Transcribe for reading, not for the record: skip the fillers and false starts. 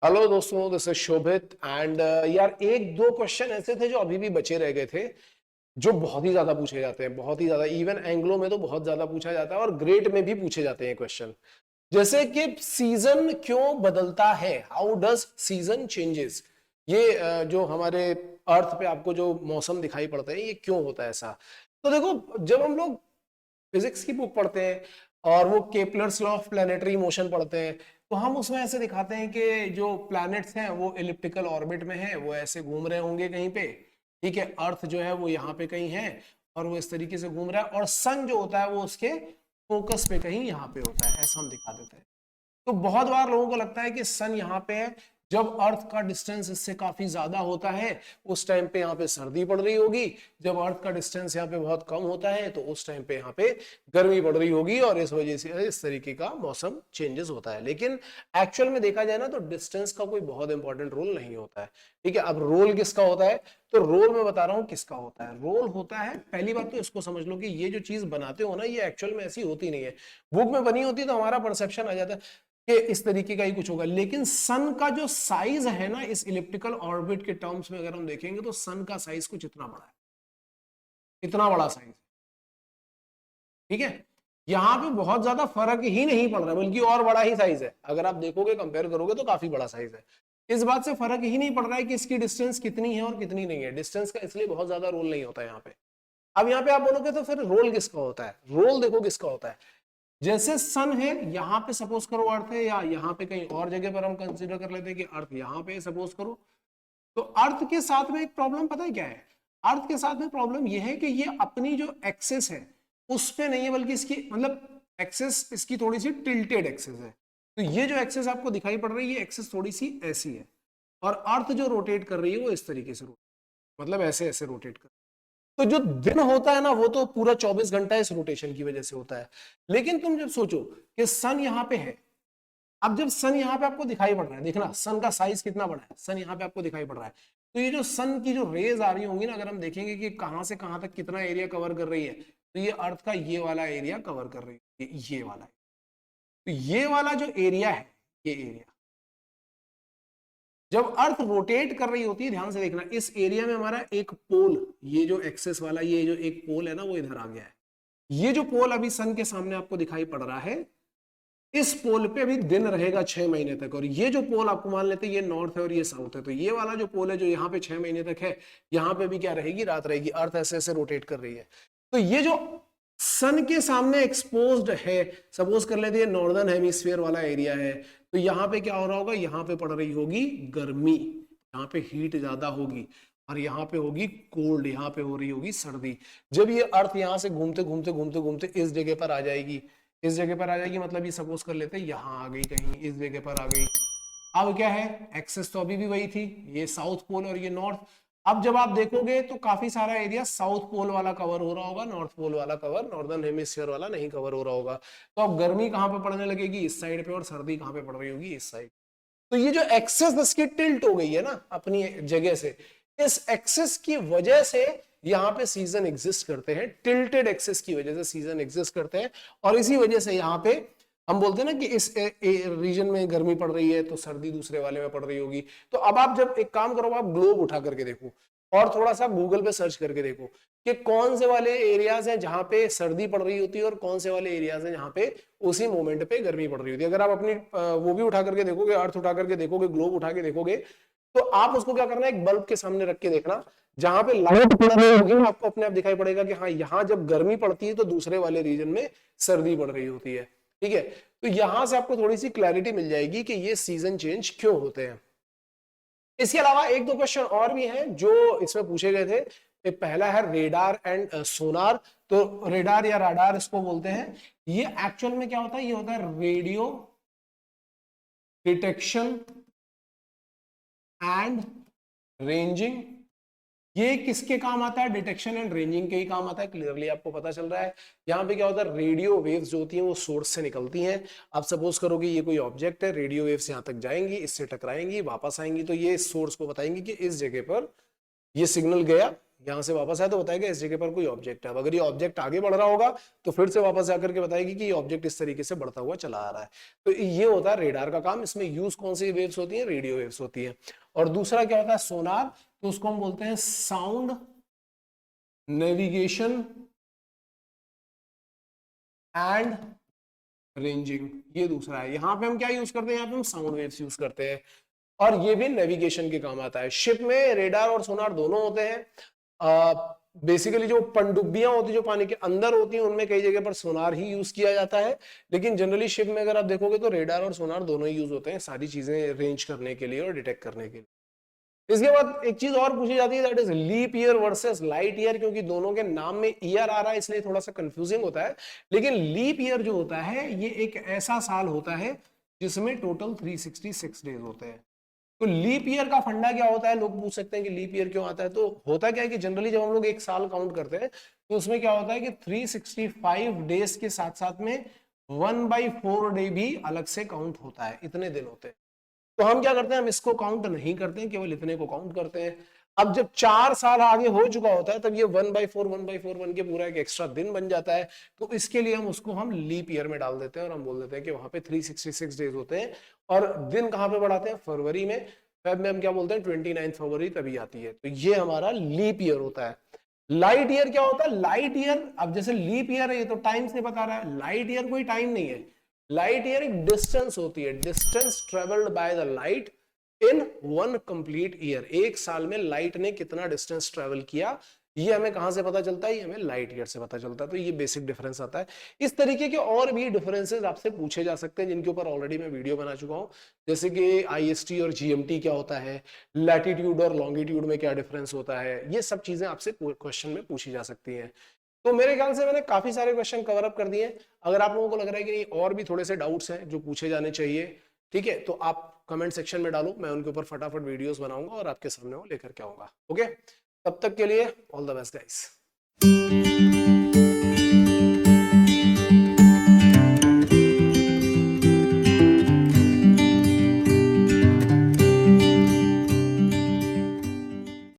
Hello दोस्तों, this is Shobhit and यार एक दो क्वेश्चन ऐसे थे जो अभी भी बचे रह गए थे, जो बहुत ही ज्यादा पूछे जाते हैं, बहुत ही ज्यादा। इवन एंग्लो में तो बहुत ज्यादा पूछा जाता है और ग्रेड में भी पूछे जाते हैं क्वेश्चन। जैसे कि सीजन क्यों बदलता है, हाउ डज सीजन चेंजेस। ये जो हमारे अर्थ पे आपको जो मौसम दिखाई पड़ता है, ये क्यों होता है ऐसा। तो देखो, जब हम लोग फिजिक्स की बुक पढ़ते हैं और वो Kepler's law of planetary motion पढ़ते हैं, तो हम उसमें ऐसे दिखाते हैं कि जो प्लैनेट्स हैं वो एलिप्टिकल ऑर्बिट में है, वो ऐसे घूम रहे होंगे कहीं पे। ठीक है, अर्थ जो है वो यहाँ पे कहीं है और वो इस तरीके से घूम रहा है, और सन जो होता है वो उसके फोकस पे कहीं यहाँ पे होता है, ऐसा हम दिखा देते हैं। तो बहुत बार लोगों को लगता है कि सन यहाँ पे है, जब अर्थ का डिस्टेंस इससे काफी ज्यादा होता है उस टाइम पे यहाँ पे सर्दी पड़ रही होगी, जब अर्थ का डिस्टेंस यहाँ पे बहुत कम होता है तो उस टाइम पे यहाँ पे गर्मी पड़ रही होगी, और इस वजह से इस तरीके का मौसम चेंजेस होता है। लेकिन एक्चुअल में देखा जाए ना तो डिस्टेंस का कोई बहुत इंपॉर्टेंट रोल नहीं होता है। ठीक है, अब रोल किसका होता है, तो रोल मैं बता रहा हूं किसका होता है। रोल होता है, पहली बात तो इसको समझ लो कि ये जो चीज बनाते हो ना, ये एक्चुअल में ऐसी होती नहीं है। बुक में बनी होती तो हमारा परसेप्शन आ जाता है कि इस तरीके का ही कुछ होगा, लेकिन सन का जो साइज है ना, इस इलिप्टिकल ऑर्बिट के टर्म्स में अगर हम देखेंगे तो सन का साइज कुछ इतना बड़ा है, इतना बड़ा साइज। ठीक है, यहां पे बहुत ज्यादा फर्क ही नहीं पड़ रहा, बल्कि और बड़ा ही साइज है। अगर आप देखोगे, कंपेयर करोगे तो काफी बड़ा साइज है। इस बात से फर्क ही नहीं पड़ रहा है कि इसकी डिस्टेंस कितनी है और कितनी नहीं है। डिस्टेंस का इसलिए बहुत ज्यादा रोल नहीं होता है यहाँ पे। अब यहाँ पे आप बोलोगे तो फिर रोल किसका होता है, रोल देखो किसका होता है। जैसे सन है, यहां पे सपोज करो अर्थ है, या यहाँ पे कहीं और जगह पर हम कंसीडर कर लेते हैं कि अर्थ यहाँ पे सपोज करो, तो अर्थ के साथ में एक प्रॉब्लम पता है क्या है। अर्थ के साथ में प्रॉब्लम यह है कि ये अपनी जो एक्सेस है उस पे नहीं है, बल्कि इसकी मतलब एक्सेस इसकी थोड़ी सी टिल्टेड एक्सेस है। तो ये जो एक्सेस आपको दिखाई पड़ रही है, एक्सेस थोड़ी सी ऐसी है, और अर्थ जो रोटेट कर रही है वो इस तरीके से मतलब ऐसे ऐसे रोटेट कर। तो जो दिन होता है ना, वो तो पूरा 24 घंटा इस रोटेशन की वजह से होता है। लेकिन तुम जब सोचो कि सन यहाँ पे है, अब जब सन यहाँ पे आपको दिखाई पड़ रहा है, देखना सन का साइज कितना बड़ा है, सन यहाँ पे आपको दिखाई पड़ रहा है। तो ये जो सन की जो रेज आ रही होंगी ना, अगर हम देखेंगे कि कहां से कहां तक कितना एरिया कवर कर रही है, तो ये अर्थ का ये वाला एरिया कवर कर रही है, ये वाला। तो ये वाला जो एरिया है, ये एरिया जब अर्थ रोटेट कर रही होती है, ध्यान से देखना, इस एरिया में हमारा एक पोल, ये जो एक्सेस वाला ये जो एक पोल है ना, वो इधर आ गया है। ये जो पोल अभी सन के सामने आपको दिखाई पड़ रहा है, इस पोल पे अभी दिन रहेगा 6 महीने तक। और ये जो पोल आपको मान लेते हैं, ये नॉर्थ है और ये साउथ है, तो ये वाला जो पोल है जो यहाँ पे 6 महीने तक है, यहाँ पे भी क्या रहेगी, रात रहेगी। अर्थ ऐसे ऐसे रोटेट कर रही है। तो ये जो सन के सामने एक्सपोज्ड है, सपोज कर लेते हैं नॉर्दर्न हेमिस्फीयर वाला एरिया है, तो यहाँ पे क्या हो रहा होगा, यहाँ पे पड़ रही होगी गर्मी, यहाँ पे हीट ज्यादा होगी, और यहाँ पे होगी कोल्ड, यहाँ पे हो रही होगी सर्दी। जब ये अर्थ यहाँ से घूमते घूमते घूमते घूमते इस जगह पर आ जाएगी, इस जगह पर आ जाएगी, मतलब ये सपोज कर लेते हैं यहाँ आ गई, कहीं इस जगह पर आ गई। अब क्या है, एक्सेस तो अभी भी वही थी, ये साउथ पोल और ये नॉर्थ। अब जब आप देखोगे तो काफी सारा एरिया साउथ पोल वाला कवर हो रहा होगा, नॉर्थ पोल वाला कवर, नॉर्दर्न हेमिस्फीयर वाला नहीं कवर हो रहा होगा। तो अब गर्मी कहां पे पड़ने लगेगी, इस साइड पे, और सर्दी कहां पे पड़ रही होगी, इस साइड। तो ये जो एक्सेस इसकी टिल्ट हो गई है ना अपनी जगह से, इस एक्सेस की वजह से यहाँ पे सीजन एग्जिस्ट करते हैं, टिल्टेड एक्सेस की वजह से सीजन एग्जिस्ट करते हैं। और इसी वजह से यहाँ पे हम बोलते हैं ना कि इस रीजन में गर्मी पड़ रही है तो सर्दी दूसरे वाले में पड़ रही होगी। तो अब आप जब एक काम करो, आप ग्लोब उठा करके देखो और थोड़ा सा गूगल पे सर्च करके देखो कि कौन से वाले एरियाज हैं जहां पे सर्दी पड़ रही होती है और कौन से वाले एरियाज हैं जहां पे उसी मोमेंट पे गर्मी पड़ रही होती है। अगर आप अपनी वो भी उठा करके देखोगे, अर्थ उठा करके देखोगे, ग्लोब उठा के देखोगे, तो आप उसको क्या करना है, एक बल्ब के सामने रख के देखना, जहां पे लाइट पड़ रही होगी आपको अपने आप दिखाई पड़ेगा कि हाँ, यहाँ जब गर्मी पड़ती है तो दूसरे वाले रीजन में सर्दी पड़ रही होती है। ठीक है, तो यहां से आपको थोड़ी सी क्लैरिटी मिल जाएगी कि ये सीजन चेंज क्यों होते हैं। इसके अलावा एक दो क्वेश्चन और भी हैं जो इसमें पूछे गए थे। पहला है रेडार एंड सोनार। तो रेडार या राडार इसको बोलते हैं। ये एक्चुअल में क्या होता है, ये होता है रेडियो डिटेक्शन एंड रेंजिंग। ये किसके काम आता है, डिटेक्शन एंड रेंजिंग के ही काम आता है। क्लियरली आपको पता चल रहा है। यहाँ पे क्या होता है, रेडियो वेव्स जो होती हैं वो सोर्स से निकलती हैं। आप सपोज करो कि ये कोई ऑब्जेक्ट है, रेडियो वेव्स यहाँ तक जाएंगी, इससे टकराएंगी, वापस आएंगी, तो ये सोर्स को बताएंगी कि इस जगह पर ये सिग्नल गया, यहाँ से वापस आए तो बताएगा इस जगह पर कोई ऑब्जेक्ट है। अब अगर ये ऑब्जेक्ट आगे बढ़ रहा होगा तो फिर से वापस आकर के बताएगी कि ये ऑब्जेक्ट इस तरीके से बढ़ता हुआ चला आ रहा है। तो ये होता है रेडार का काम। इसमें यूज कौन सी वेव्स होती है? रेडियो वेव्स होती है। और दूसरा क्या होता है? सोनार, तो उसको हम बोलते हैं साउंड नेविगेशन एंड रेंजिंग। ये दूसरा है। यहां पे हम क्या यूज करते हैं? यहाँ पे हम साउंड वेव्स यूज करते हैं और ये भी नेविगेशन के काम आता है। शिप में रेडार और सोनार दोनों होते हैं। बेसिकली जो पनडुब्बियां होती है जो पानी के अंदर होती हैं उनमें कई जगह पर सोनार ही यूज किया जाता है, लेकिन जनरली शिप में अगर आप देखोगे तो रेडार और सोनार दोनों ही यूज होते हैं सारी चीजें रेंज करने के लिए और डिटेक्ट करने के लिए। इसके बाद एक चीज और पूछी जाती है, that is leap year versus light year. क्योंकि दोनों के नाम में ईयर आ रहा है इसलिए थोड़ा सा कंफ्यूजिंग होता है। लेकिन लीप ईयर जो होता है ये एक ऐसा साल होता है जिसमें टोटल 366 डेज होते हैं। तो लीप ईयर का फंडा क्या होता है? लोग पूछ सकते हैं कि लीप ईयर क्यों आता है। तो होता क्या है कि जनरली जब हम लोग एक साल काउंट करते हैं तो उसमें क्या होता है कि 365 डेज के साथ साथ में 1/4 डे भी अलग से काउंट होता है। इतने दिन होते हैं। तो हम क्या करते हैं? हम इसको काउंट नहीं करते हैं, केवल इतने को काउंट करते हैं। अब जब 4 साल आगे हो चुका होता है तब ये 1/4 बन के पूरा एक एक्स्ट्रा दिन बन जाता है। तो इसके लिए हम लीप ईयर में डाल देते हैं और हम बोल देते हैं कि वहां पे 366 डेज होते हैं। और दिन कहां पे बढ़ाते हैं? फरवरी में। फेब में हम क्या बोलते हैं? 29 फरवरी तभी आती है। तो ये हमारा लीप ईयर होता है। लाइट ईयर क्या होता है? लाइट ईयर, अब जैसे लीप ईयर है ये तो टाइम से बता रहा है, लाइट ईयर कोई टाइम नहीं है। लाइट ईयर एक डिस्टेंस होती है, distance travelled by the light in one complete year. एक साल में लाइट ने कितना डिस्टेंस ट्रेवल किया, ये हमें कहां से पता चलता है? ये हमें लाइट ईयर से पता चलता है। तो ये बेसिक डिफरेंस आता है। इस तरीके के और भी डिफरेंसेस आपसे पूछे जा सकते हैं जिनके ऊपर ऑलरेडी मैं वीडियो बना चुका हूं, जैसे कि आईएसटी और जीएमटी क्या होता है, लैटिट्यूड और लॉन्गिट्यूड में क्या डिफरेंस होता है। ये सब चीजें आपसे क्वेश्चन में पूछी जा सकती हैं। तो मेरे ख्याल से मैंने काफी सारे क्वेश्चन कवर अप कर दिए। अगर आप लोगों को लग रहा है कि नहीं और भी थोड़े से डाउट्स हैं जो पूछे जाने चाहिए, ठीक है, तो आप कमेंट सेक्शन में डालो, मैं उनके ऊपर फटाफट वीडियोस बनाऊंगा और आपके सामने वो लेकर के आऊंगा। ओके, तब तक के लिए ऑल द बेस्ट गाइस।